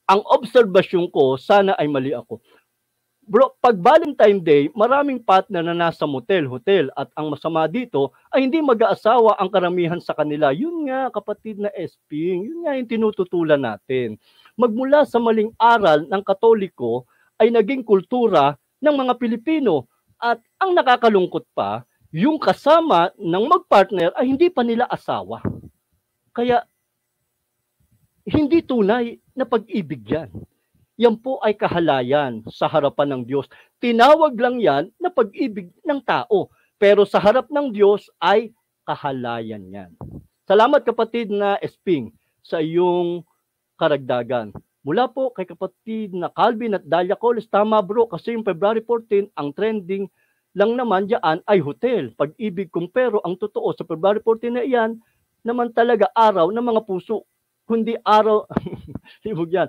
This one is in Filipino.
ang obserbasyon ko, sana ay mali ako. Bro, pag Valentine Day, maraming partner na nasa motel-hotel at ang masama dito ay hindi mag-aasawa ang karamihan sa kanila. Yun nga, kapatid na Esping, yun nga yung tinututulan natin. Magmula sa maling aral ng Katoliko ay naging kultura ng mga Pilipino. At ang nakakalungkot pa, yung kasama ng magpartner ay hindi pa nila asawa. Kaya hindi tunay na pag-ibig yan. Yan po ay kahalayan sa harapan ng Diyos. Tinawag lang yan na pag-ibig ng tao. Pero sa harap ng Diyos ay kahalayan yan. Salamat kapatid na Esping sa iyong karagdagan. Mula po kay kapatid na Calvin at Dalia Coles, tama bro, kasi yung February 14, ang trending lang naman diyan ay hotel, pag-ibig kung, pero ang totoo sa February 14 na iyan, naman talaga araw ng mga puso, kundi araw, libog yan.